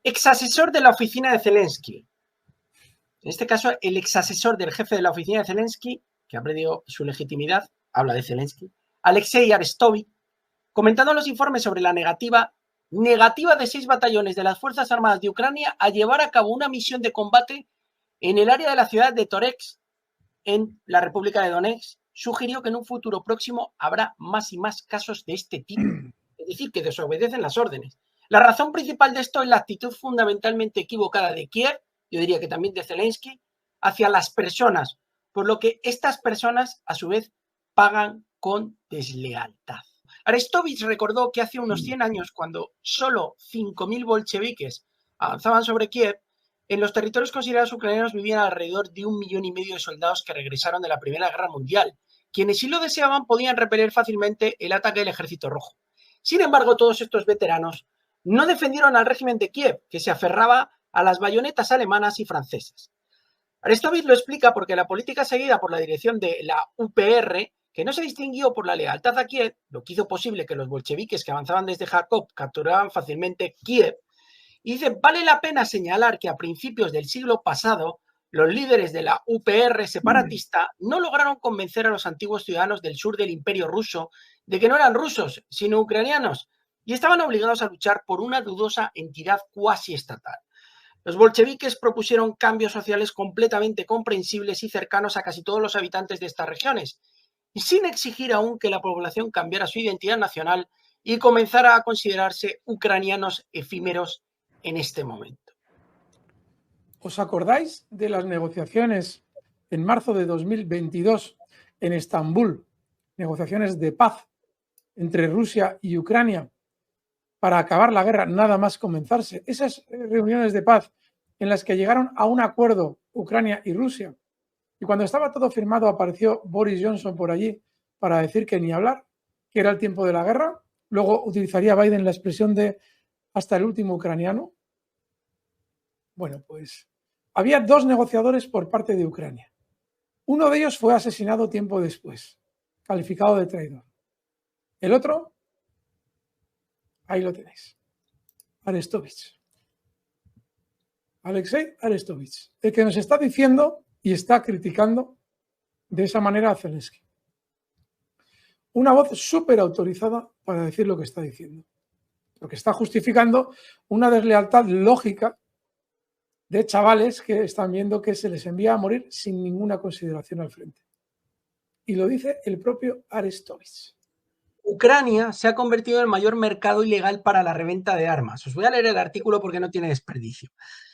exasesor de la oficina de Zelensky. En este caso, el exasesor del jefe de la oficina de Zelensky, que ha perdido su legitimidad, habla de Zelensky, Alexei Arestovich, comentando los informes sobre la negativa de 6 batallones de las Fuerzas Armadas de Ucrania a llevar a cabo una misión de combate en el área de la ciudad de Toretsk, en la República de Donetsk, sugirió que en un futuro próximo habrá más y más casos de este tipo, es decir, que desobedecen las órdenes. La razón principal de esto es la actitud fundamentalmente equivocada de Kiev, yo diría que también de Zelensky, hacia las personas, por lo que estas personas, a su vez, pagan con deslealtad. Arestovich recordó que hace unos 100 años, cuando solo 5.000 bolcheviques avanzaban sobre Kiev, en los territorios considerados ucranianos vivían alrededor de 1,5 millones de soldados que regresaron de la Primera Guerra Mundial. Quienes sí lo deseaban podían repeler fácilmente el ataque del Ejército Rojo. Sin embargo, todos estos veteranos no defendieron al régimen de Kiev, que se aferraba a las bayonetas alemanas y francesas. Arestovich lo explica porque la política seguida por la dirección de la UPR, que no se distinguió por la lealtad a Kiev, lo que hizo posible que los bolcheviques que avanzaban desde Kharkov capturaran fácilmente Kiev, y dice, vale la pena señalar que a principios del siglo pasado, los líderes de la UPR separatista no lograron convencer a los antiguos ciudadanos del sur del Imperio ruso de que no eran rusos, sino ucranianos, y estaban obligados a luchar por una dudosa entidad cuasi estatal. Los bolcheviques propusieron cambios sociales completamente comprensibles y cercanos a casi todos los habitantes de estas regiones, y sin exigir aún que la población cambiara su identidad nacional y comenzara a considerarse ucranianos efímeros en este momento. ¿Os acordáis de las negociaciones en marzo de 2022 en Estambul, negociaciones de paz entre Rusia y Ucrania para acabar la guerra nada más comenzarse? Esas reuniones de paz en las que llegaron a un acuerdo Ucrania y Rusia. Y cuando estaba todo firmado apareció Boris Johnson por allí para decir que ni hablar, que era el tiempo de la guerra. Luego utilizaría Biden la expresión de hasta el último ucraniano. Bueno, pues había 2 negociadores por parte de Ucrania. Uno de ellos fue asesinado tiempo después, calificado de traidor. El otro, ahí lo tenéis, Arestovich. Alexei Arestovich, el que nos está diciendo y está criticando de esa manera a Zelensky. Una voz súper autorizada para decir lo que está diciendo, porque está justificando una deslealtad lógica de chavales que están viendo que se les envía a morir sin ninguna consideración al frente. Y lo dice el propio Arestovich. Ucrania se ha convertido en el mayor mercado ilegal para la reventa de armas. Os voy a leer el artículo porque no tiene desperdicio.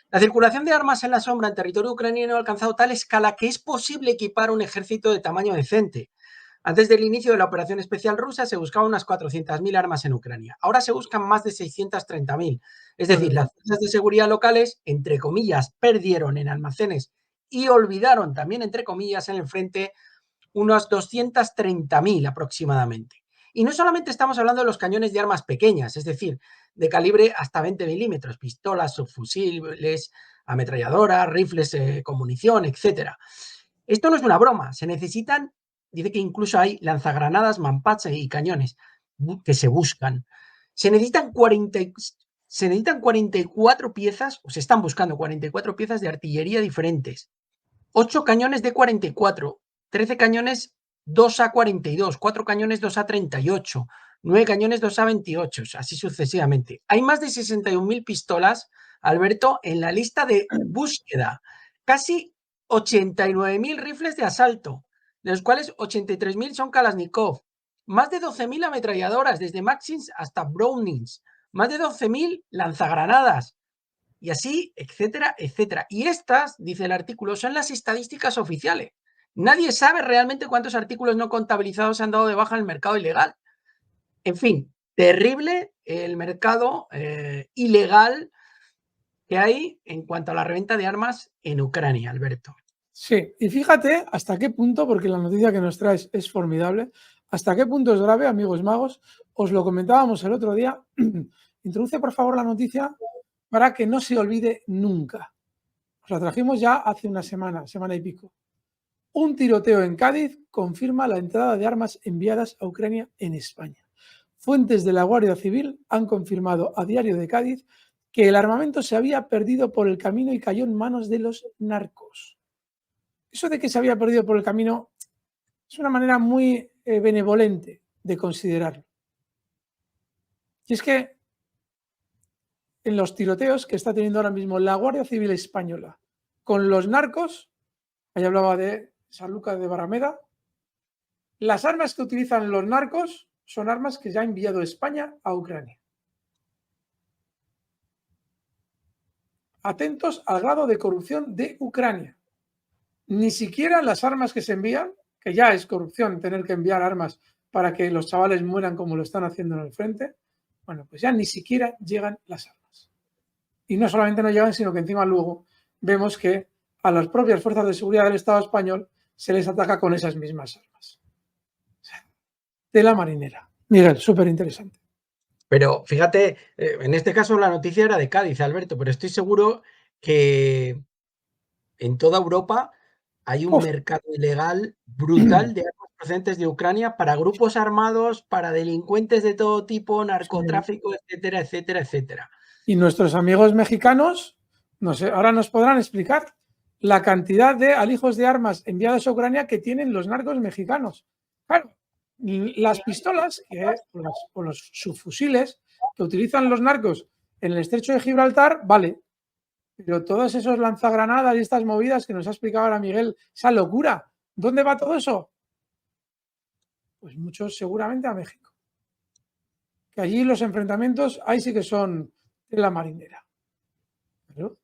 La circulación de armas en la sombra en territorio ucraniano ha alcanzado tal escala que es posible equipar un ejército de tamaño decente. Antes del inicio de la operación especial rusa se buscaban unas 400.000 armas en Ucrania. Ahora se buscan más de 630.000. Es decir, las fuerzas de seguridad locales, entre comillas, perdieron en almacenes y olvidaron también, entre comillas, en el frente unas 230.000 aproximadamente. Y no solamente estamos hablando de los cañones de armas pequeñas, es decir, de calibre hasta 20 milímetros, pistolas, subfusiles, ametralladoras, rifles con munición, etc. Esto no es una broma, se necesitan, dice que incluso hay lanzagranadas, mampachs y cañones que se buscan. Se necesitan 44 piezas, o se están buscando 44 piezas de artillería diferentes, 8 cañones de 44, 13 cañones 2A42, 4 cañones 2A38, 9 cañones 2A28, así sucesivamente. Hay más de 61.000 pistolas, Alberto, en la lista de búsqueda. Casi 89.000 rifles de asalto, de los cuales 83.000 son Kalashnikov. Más de 12.000 ametralladoras, desde Maxims hasta Brownings. Más de 12.000 lanzagranadas. Y así, etcétera, etcétera. Y estas, dice el artículo, son las estadísticas oficiales. Nadie sabe realmente cuántos artículos no contabilizados se han dado de baja en el mercado ilegal. En fin, terrible el mercado ilegal que hay en cuanto a la reventa de armas en Ucrania, Alberto. Sí, y fíjate hasta qué punto, porque la noticia que nos traes es formidable, hasta qué punto es grave, amigos magos. Os lo comentábamos el otro día. Introduce, por favor, la noticia para que no se olvide nunca. Os la trajimos ya hace una semana y pico. Un tiroteo en Cádiz confirma la entrada de armas enviadas a Ucrania en España. Fuentes de la Guardia Civil han confirmado a Diario de Cádiz que el armamento se había perdido por el camino y cayó en manos de los narcos. Eso de que se había perdido por el camino es una manera muy benevolente de considerarlo. Y es que en los tiroteos que está teniendo ahora mismo la Guardia Civil Española con los narcos, ahí hablaba de Sanlúcar de Barrameda, las armas que utilizan los narcos son armas que ya ha enviado España a Ucrania. Atentos al grado de corrupción de Ucrania. Ni siquiera las armas que se envían, que ya es corrupción tener que enviar armas para que los chavales mueran como lo están haciendo en el frente, bueno, pues ya ni siquiera llegan las armas. Y no solamente no llegan, sino que encima luego vemos que a las propias fuerzas de seguridad del Estado español se les ataca con esas mismas armas. De la marinera. Miguel, súper interesante. Pero fíjate, en este caso la noticia era de Cádiz, Alberto, pero estoy seguro que en toda Europa hay un mercado ilegal brutal de armas procedentes de Ucrania para grupos armados, para delincuentes de todo tipo, narcotráfico, etcétera, etcétera, etcétera. Y nuestros amigos mexicanos, no sé, ahora nos podrán explicar la cantidad de alijos de armas enviados a Ucrania que tienen los narcos mexicanos. Claro, las pistolas o los subfusiles que utilizan los narcos en el estrecho de Gibraltar, vale, pero todos esos lanzagranadas y estas movidas que nos ha explicado ahora Miguel, esa locura, ¿dónde va todo eso? Pues muchos seguramente a México. Que allí los enfrentamientos, ahí sí que son de la marinera. Pero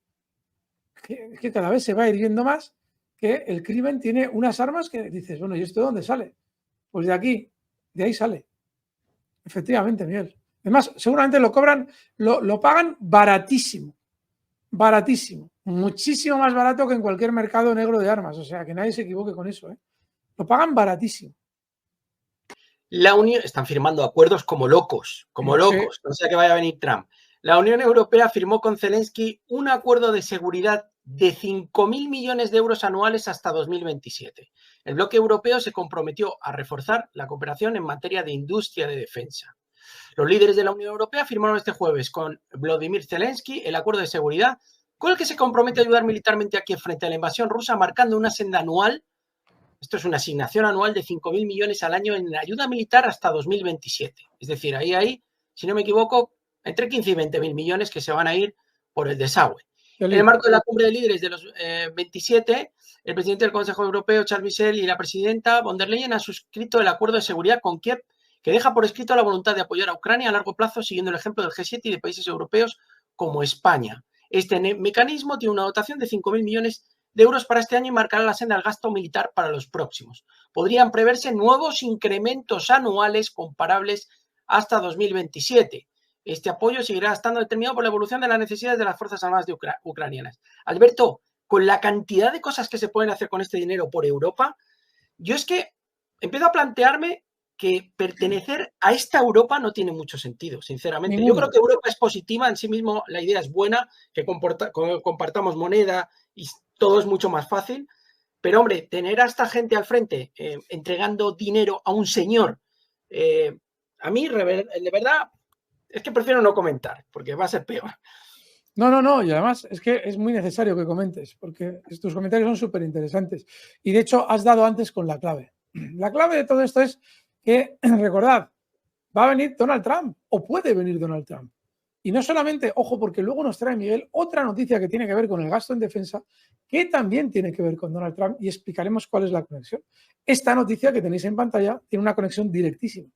es que cada vez se va a ir viendo más que el crimen tiene unas armas que dices, bueno, ¿y esto de dónde sale? Pues de aquí, de ahí sale. Efectivamente, Miguel. Además, seguramente lo cobran, lo pagan baratísimo. Baratísimo. Muchísimo más barato que en cualquier mercado negro de armas. O sea, que nadie se equivoque con eso. Lo pagan baratísimo. La Unión, están firmando acuerdos como locos, no sé a qué vaya a venir Trump. La Unión Europea firmó con Zelensky un acuerdo de seguridad de 5.000 millones de euros anuales hasta 2027. El bloque europeo se comprometió a reforzar la cooperación en materia de industria de defensa. Los líderes de la Unión Europea firmaron este jueves con Volodymyr Zelensky el acuerdo de seguridad con el que se compromete a ayudar militarmente a Kiev frente a la invasión rusa, marcando una senda anual. Esto es una asignación anual de 5.000 millones al año en ayuda militar hasta 2027. Es decir, ahí hay, si no me equivoco, entre 15 y 20.000 millones que se van a ir por el desagüe. En el marco de la cumbre de líderes de los 27, el presidente del Consejo Europeo, Charles Michel, y la presidenta von der Leyen han suscrito el acuerdo de seguridad con Kiev, que deja por escrito la voluntad de apoyar a Ucrania a largo plazo, siguiendo el ejemplo del G7 y de países europeos como España. Este mecanismo tiene una dotación de 5.000 millones de euros para este año y marcará la senda del gasto militar para los próximos. Podrían preverse nuevos incrementos anuales comparables hasta 2027. Este apoyo seguirá estando determinado por la evolución de las necesidades de las Fuerzas Armadas ucranianas. Alberto, con la cantidad de cosas que se pueden hacer con este dinero por Europa, yo es que empiezo a plantearme que pertenecer a esta Europa no tiene mucho sentido, sinceramente. Yo creo que Europa es positiva en sí mismo, la idea es buena, que compartamos moneda y todo es mucho más fácil, pero hombre, tener a esta gente al frente entregando dinero a un señor, a mí de verdad es que prefiero no comentar, porque va a ser peor. No, y además es que es muy necesario que comentes, porque tus comentarios son súper interesantes. Y de hecho has dado antes con la clave. La clave de todo esto es que, recordad, va a venir Donald Trump, o puede venir Donald Trump. Y no solamente, ojo, porque luego nos trae Miguel otra noticia que tiene que ver con el gasto en defensa, que también tiene que ver con Donald Trump, y explicaremos cuál es la conexión. Esta noticia que tenéis en pantalla tiene una conexión directísima.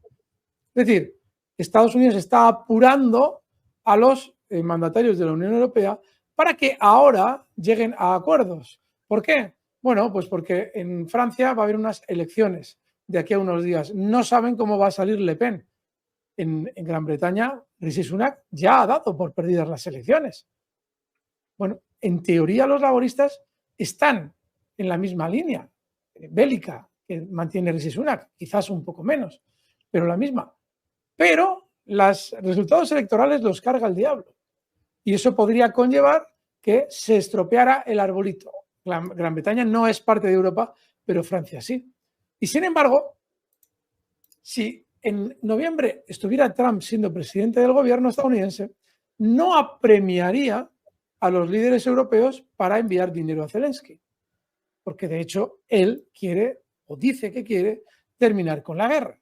Es decir, Estados Unidos está apurando a los mandatarios de la Unión Europea para que ahora lleguen a acuerdos. ¿Por qué? Bueno, pues porque en Francia va a haber unas elecciones de aquí a unos días. No saben cómo va a salir Le Pen. En Gran Bretaña, Rishi Sunak ya ha dado por perdidas las elecciones. Bueno, en teoría los laboristas están en la misma línea bélica que mantiene Rishi Sunak, quizás un poco menos, pero la misma. Pero los resultados electorales los carga el diablo. Y eso podría conllevar que se estropeara el arbolito. Gran Bretaña no es parte de Europa, pero Francia sí. Y sin embargo, si en noviembre estuviera Trump siendo presidente del gobierno estadounidense, no apremiaría a los líderes europeos para enviar dinero a Zelensky, porque de hecho él quiere o dice que quiere terminar con la guerra.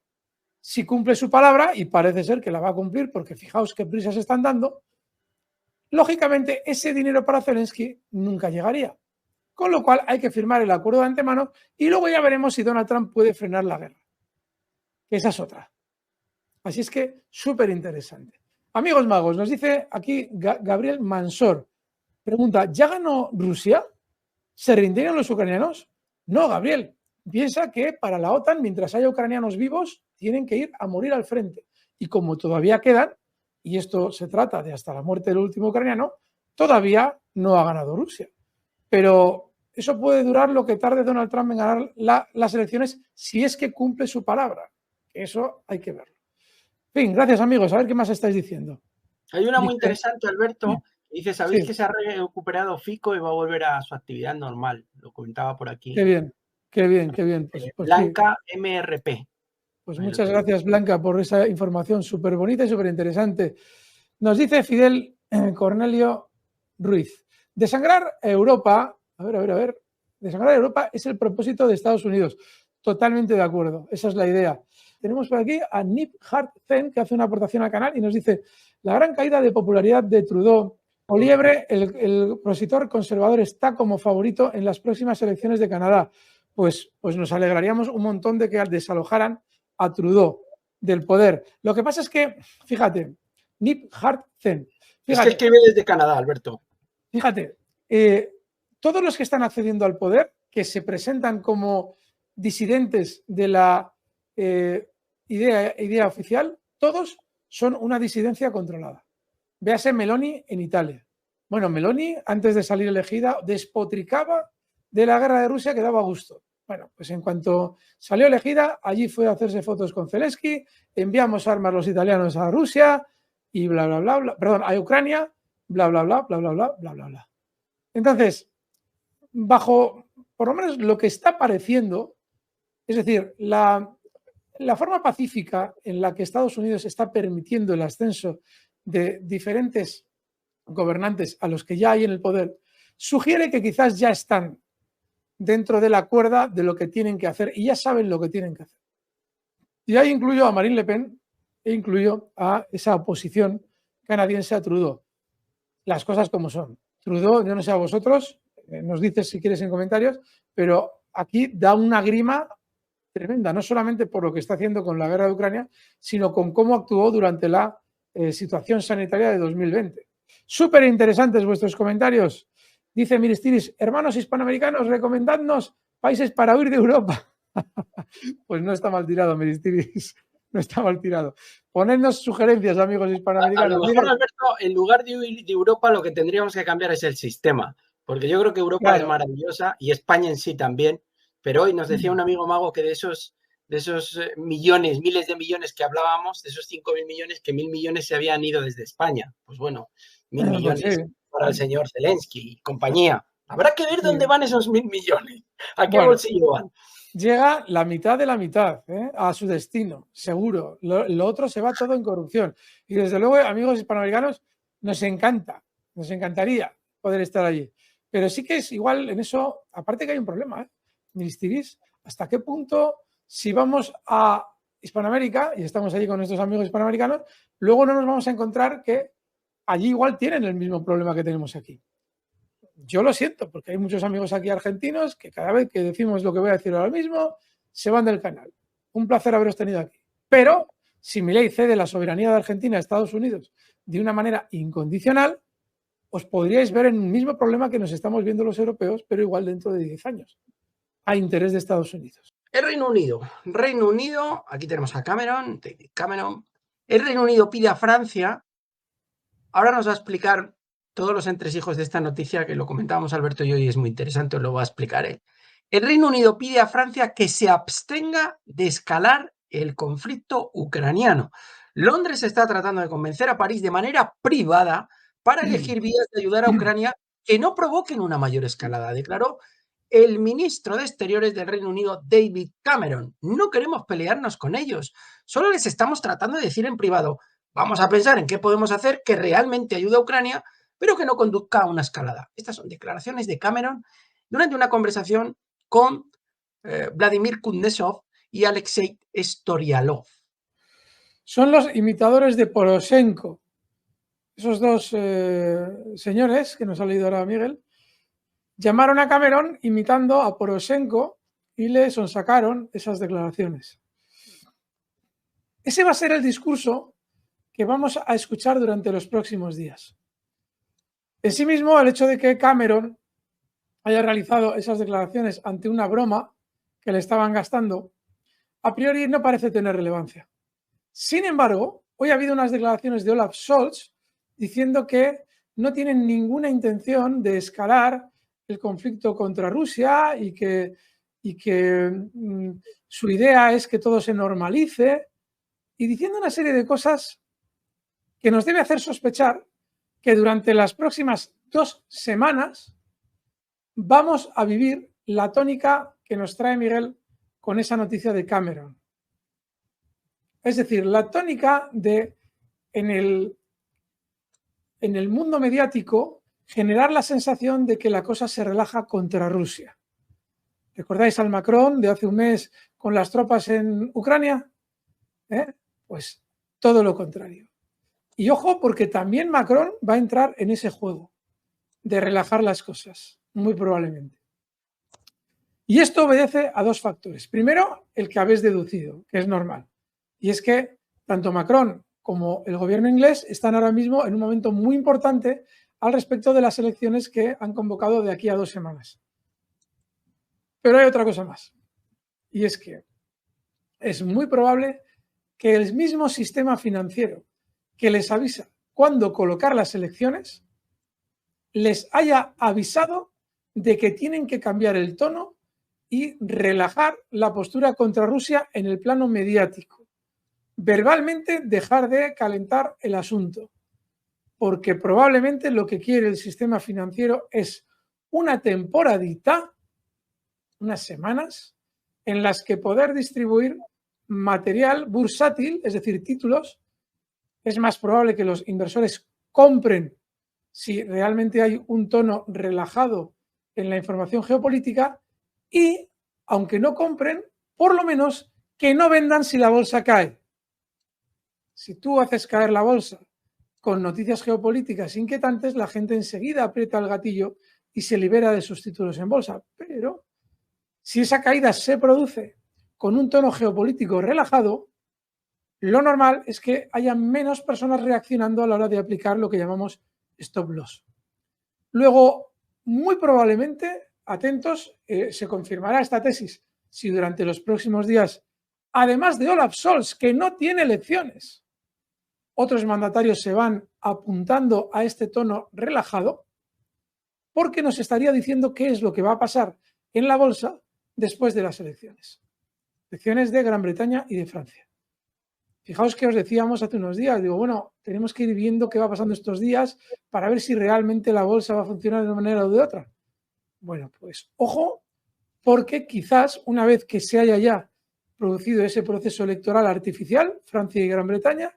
Si cumple su palabra, y parece ser que la va a cumplir porque fijaos qué prisas están dando, lógicamente ese dinero para Zelensky nunca llegaría. Con lo cual hay que firmar el acuerdo de antemano y luego ya veremos si Donald Trump puede frenar la guerra. Esa es otra. Así es que súper interesante. Amigos magos, nos dice aquí Gabriel Mansor. Pregunta, ¿ya ganó Rusia? ¿Se rindieron los ucranianos? No, Gabriel. Piensa que para la OTAN, mientras haya ucranianos vivos, tienen que ir a morir al frente. Y como todavía quedan, y esto se trata de hasta la muerte del último ucraniano, todavía no ha ganado Rusia. Pero eso puede durar lo que tarde Donald Trump en ganar las elecciones si es que cumple su palabra. Eso hay que verlo. En fin, gracias amigos. A ver qué más estáis diciendo. Hay una muy interesante, Alberto. Dice, ¿sabéis que se ha recuperado Fico y va a volver a su actividad normal? Lo comentaba por aquí. Qué bien, qué bien, qué bien. Pues Blanca MRP. Pues muchas gracias, Blanca, por esa información súper bonita y súper interesante. Nos dice Fidel Cornelio Ruiz. Desangrar Europa, desangrar Europa es el propósito de Estados Unidos. Totalmente de acuerdo, esa es la idea. Tenemos por aquí a Nip Hart Zen, que hace una aportación al canal y nos dice, la gran caída de popularidad de Trudeau o Liebre, el opositor conservador, está como favorito en las próximas elecciones de Canadá. Pues nos alegraríamos un montón de que desalojaran a Trudeau del poder. Lo que pasa es que, fíjate, Nip Hart Zen. Es que escribe desde Canadá, Alberto. Fíjate, todos los que están accediendo al poder, que se presentan como disidentes de la idea oficial, todos son una disidencia controlada. Véase Meloni en Italia. Bueno, Meloni, antes de salir elegida, despotricaba de la guerra de Rusia que daba gusto. Bueno, pues en cuanto salió elegida, allí fue a hacerse fotos con Zelensky, enviamos armas los italianos a Rusia y bla, bla, bla, bla, perdón, a Ucrania, bla, bla, bla, bla, bla, bla, bla, bla, bla. Entonces, bajo, por lo menos lo que está pareciendo, es decir, la forma pacífica en la que Estados Unidos está permitiendo el ascenso de diferentes gobernantes a los que ya hay en el poder, sugiere que quizás ya están dentro de la cuerda de lo que tienen que hacer y ya saben lo que tienen que hacer. Y ahí incluyo a Marine Le Pen e incluyo a esa oposición canadiense a Trudeau. Las cosas como son. Trudeau, yo no sé a vosotros, nos dices si quieres en comentarios, pero aquí da una grima tremenda, no solamente por lo que está haciendo con la guerra de Ucrania, sino con cómo actuó durante la situación sanitaria de 2020. Súper interesantes vuestros comentarios. Dice Miristiris, hermanos hispanoamericanos, recomendadnos países para huir de Europa. Pues no está mal tirado, Miristiris. No está mal tirado. Ponednos sugerencias, amigos hispanoamericanos. A lo mejor, Alberto, en lugar de huir de Europa, lo que tendríamos que cambiar es el sistema. Porque yo creo que Europa es maravillosa y España en sí también. Pero hoy nos decía un amigo mago que de esos millones, miles de millones que hablábamos, de esos 5.000 millones, que 1.000 millones se habían ido desde España. Pues bueno, 1.000 millones para el señor Zelensky y compañía. Habrá que ver dónde van esos 1.000 millones. ¿A qué bolsillo van? Llega la mitad de la mitad a su destino, seguro. Lo otro se va todo en corrupción. Y desde luego, amigos hispanoamericanos, nos encantaría poder estar allí. Pero sí que es igual en eso, aparte que hay un problema, Ministiris, ¿hasta qué punto si vamos a Hispanoamérica y estamos allí con nuestros amigos hispanoamericanos, luego no nos vamos a encontrar que allí igual tienen el mismo problema que tenemos aquí? Yo lo siento, porque hay muchos amigos aquí argentinos que cada vez que decimos lo que voy a decir ahora mismo, se van del canal. Un placer haberos tenido aquí. Pero si Milei cede la soberanía de Argentina a Estados Unidos de una manera incondicional, os podríais ver en un mismo problema que nos estamos viendo los europeos, pero igual dentro de 10 años, a interés de Estados Unidos. El Reino Unido, aquí tenemos a Cameron. El Reino Unido pide a Francia, ahora nos va a explicar todos los entresijos de esta noticia, que lo comentábamos Alberto y yo y es muy interesante, os lo va a explicar él. El Reino Unido pide a Francia que se abstenga de escalar el conflicto ucraniano. Londres está tratando de convencer a París de manera privada para elegir vías de ayudar a Ucrania que no provoquen una mayor escalada, declaró el ministro de Exteriores del Reino Unido, David Cameron. No queremos pelearnos con ellos, solo les estamos tratando de decir en privado, Vamos a pensar en qué podemos hacer que realmente ayude a Ucrania, pero que no conduzca a una escalada. Estas son declaraciones de Cameron durante una conversación con Vladimir Kuznetsov y Alexei Storyalov. Son los imitadores de Poroshenko. Esos dos señores, que nos ha leído ahora Miguel, llamaron a Cameron imitando a Poroshenko y le sonsacaron esas declaraciones. Ese va a ser el discurso que vamos a escuchar durante los próximos días. En sí mismo, el hecho de que Cameron haya realizado esas declaraciones ante una broma que le estaban gastando, a priori no parece tener relevancia. Sin embargo, hoy ha habido unas declaraciones de Olaf Scholz diciendo que no tienen ninguna intención de escalar el conflicto contra Rusia y que su idea es que todo se normalice, y diciendo una serie de cosas que nos debe hacer sospechar que durante las próximas 2 semanas vamos a vivir la tónica que nos trae Miguel con esa noticia de Cameron. Es decir, la tónica de en el mundo mediático generar la sensación de que la cosa se relaja contra Rusia. ¿Recordáis al Macron de hace un mes con las tropas en Ucrania? Pues todo lo contrario. Y ojo, porque también Macron va a entrar en ese juego de relajar las cosas, muy probablemente. Y esto obedece a 2 factores. Primero, el que habéis deducido, que es normal. Y es que tanto Macron como el gobierno inglés están ahora mismo en un momento muy importante al respecto de las elecciones que han convocado de aquí a 2 semanas. Pero hay otra cosa más. Y es que es muy probable que el mismo sistema financiero que les avisa cuándo colocar las elecciones les haya avisado de que tienen que cambiar el tono y relajar la postura contra Rusia en el plano mediático. Verbalmente dejar de calentar el asunto, porque probablemente lo que quiere el sistema financiero es una temporadita, unas semanas, en las que poder distribuir material bursátil, es decir, títulos. Es más probable que los inversores compren si realmente hay un tono relajado en la información geopolítica, y, aunque no compren, por lo menos que no vendan si la bolsa cae. Si tú haces caer la bolsa con noticias geopolíticas inquietantes, la gente enseguida aprieta el gatillo y se libera de sus títulos en bolsa. Pero si esa caída se produce con un tono geopolítico relajado, lo normal es que haya menos personas reaccionando a la hora de aplicar lo que llamamos stop loss. Luego, muy probablemente, atentos, se confirmará esta tesis si durante los próximos días, además de Olaf Scholz, que no tiene elecciones, otros mandatarios se van apuntando a este tono relajado, porque nos estaría diciendo qué es lo que va a pasar en la bolsa después de las elecciones. Elecciones de Gran Bretaña y de Francia. Fijaos que os decíamos hace unos días, digo, bueno, tenemos que ir viendo qué va pasando estos días para ver si realmente la bolsa va a funcionar de una manera o de otra. Bueno, pues ojo, porque quizás una vez que se haya ya producido ese proceso electoral artificial, Francia y Gran Bretaña,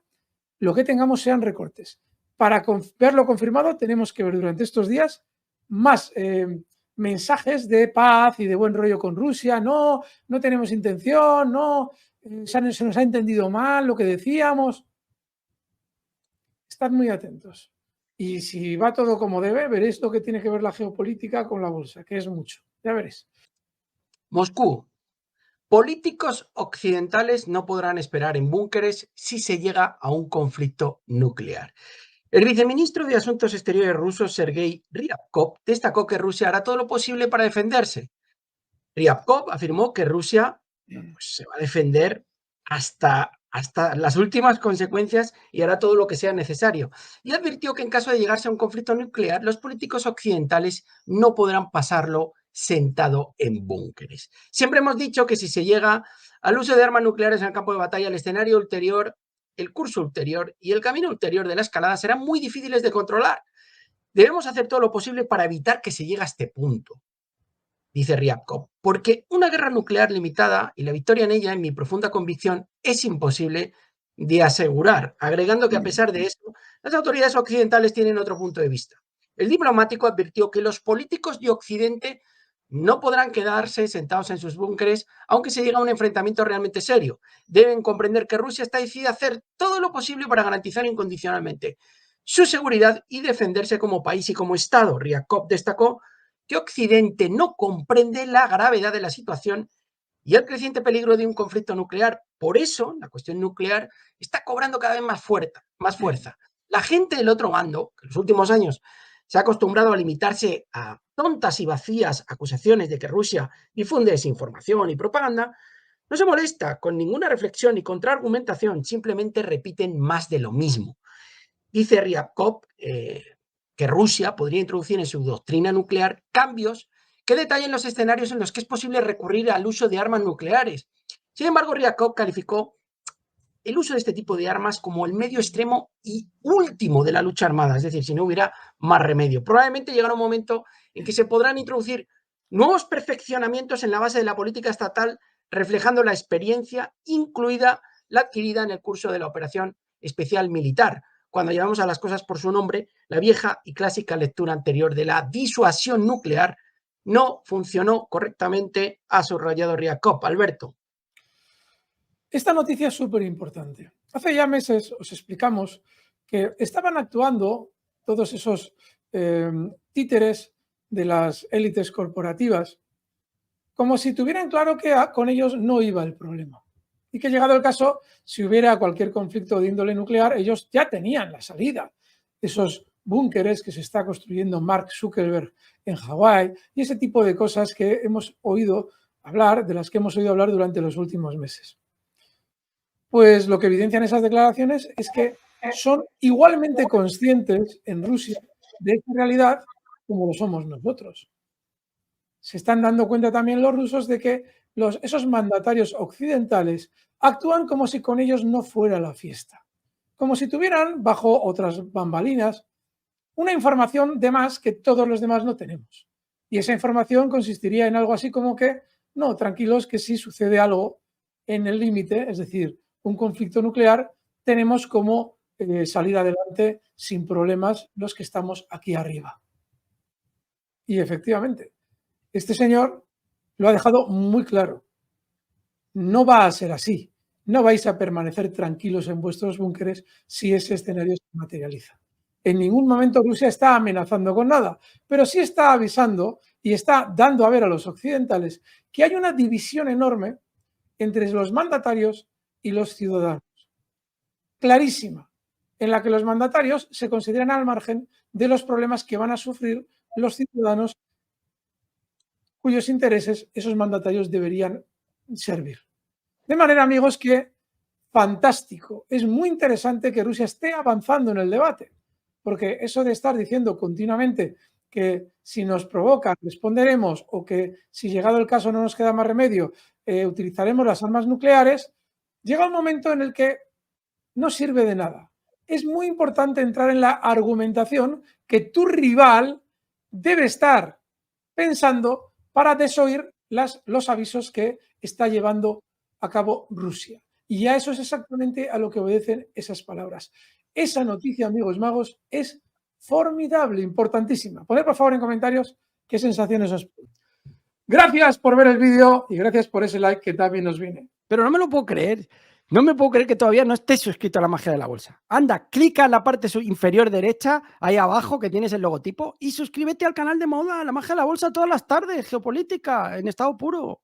lo que tengamos sean recortes. Para verlo confirmado, tenemos que ver durante estos días más mensajes de paz y de buen rollo con Rusia. No tenemos intención, no, se nos ha entendido mal lo que decíamos. Estad muy atentos. Y si va todo como debe, veréis lo que tiene que ver la geopolítica con la bolsa, que es mucho. Ya veréis. Moscú. Políticos occidentales no podrán esperar en búnkeres si se llega a un conflicto nuclear. El viceministro de Asuntos Exteriores ruso, Sergei Ryabkov, destacó que Rusia hará todo lo posible para defenderse. Ryabkov afirmó que Rusia se va a defender hasta las últimas consecuencias y hará todo lo que sea necesario. Y advirtió que en caso de llegarse a un conflicto nuclear, los políticos occidentales no podrán pasarlo sentado en búnkeres. Siempre hemos dicho que si se llega al uso de armas nucleares en el campo de batalla, el escenario ulterior, el curso ulterior y el camino ulterior de la escalada serán muy difíciles de controlar. Debemos hacer todo lo posible para evitar que se llegue a este punto, dice Ryabkov, porque una guerra nuclear limitada y la victoria en ella, en mi profunda convicción, es imposible de asegurar, agregando que a pesar de eso, las autoridades occidentales tienen otro punto de vista. El diplomático advirtió que los políticos de Occidente no podrán quedarse sentados en sus búnkeres aunque se llegue a un enfrentamiento realmente serio. Deben comprender que Rusia está decidida a hacer todo lo posible para garantizar incondicionalmente su seguridad y defenderse como país y como Estado. Ryabkov destacó que Occidente no comprende la gravedad de la situación y el creciente peligro de un conflicto nuclear. Por eso, la cuestión nuclear está cobrando cada vez más fuerza. La gente del otro bando, que en los últimos años se ha acostumbrado a limitarse a tontas y vacías acusaciones de que Rusia difunde desinformación y propaganda, no se molesta con ninguna reflexión ni contraargumentación, simplemente repiten más de lo mismo. Dice Ryabkov que Rusia podría introducir en su doctrina nuclear cambios que detallen los escenarios en los que es posible recurrir al uso de armas nucleares. Sin embargo, Ryabkov calificó el uso de este tipo de armas como el medio extremo y último de la lucha armada, es decir, si no hubiera más remedio. Probablemente llegará un momento en que se podrán introducir nuevos perfeccionamientos en la base de la política estatal, reflejando la experiencia, incluida la adquirida en el curso de la operación especial militar. Cuando llevamos a las cosas por su nombre, la vieja y clásica lectura anterior de la disuasión nuclear no funcionó correctamente, ha subrayado Ryabkov. Alberto. Esta noticia es súper importante. Hace ya meses os explicamos que estaban actuando todos esos títeres de las élites corporativas como si tuvieran claro que con ellos no iba el problema. Y que llegado el caso, si hubiera cualquier conflicto de índole nuclear, ellos ya tenían la salida. Esos búnkeres que se está construyendo Mark Zuckerberg en Hawái y ese tipo de cosas que hemos oído hablar, de las que hemos oído hablar durante los últimos meses. Pues lo que evidencian esas declaraciones es que son igualmente conscientes en Rusia de esa realidad como lo somos nosotros. Se están dando cuenta también los rusos de que esos mandatarios occidentales actúan como si con ellos no fuera la fiesta, como si tuvieran, bajo otras bambalinas, una información de más que todos los demás no tenemos. Y esa información consistiría en algo así como que, no, tranquilos, que si sucede algo en el límite, es decir, un conflicto nuclear, tenemos como salir adelante sin problemas los que estamos aquí arriba. Y efectivamente, este señor lo ha dejado muy claro. No va a ser así. No vais a permanecer tranquilos en vuestros búnkeres si ese escenario se materializa. En ningún momento Rusia está amenazando con nada, pero sí está avisando y está dando a ver a los occidentales que hay una división enorme entre los mandatarios y los ciudadanos. Clarísima, en la que los mandatarios se consideran al margen de los problemas que van a sufrir los ciudadanos cuyos intereses esos mandatarios deberían servir. De manera, amigos, que fantástico. Es muy interesante que Rusia esté avanzando en el debate, porque eso de estar diciendo continuamente que si nos provocan responderemos o que si llegado el caso no nos queda más remedio utilizaremos las armas nucleares, llega un momento en el que no sirve de nada. Es muy importante entrar en la argumentación que tu rival debe estar pensando para desoír los avisos que está llevando a cabo Rusia. Y a eso es exactamente a lo que obedecen esas palabras. Esa noticia, amigos magos, es formidable, importantísima. Poned por favor en comentarios qué sensaciones os... Gracias por ver el vídeo y gracias por ese like que también nos viene. Pero no me lo puedo creer. No me puedo creer que todavía no estés suscrito a la magia de la bolsa. Anda, clica en la parte inferior derecha, ahí abajo que tienes el logotipo, y suscríbete al canal de moda, la magia de la bolsa todas las tardes, geopolítica, en estado puro.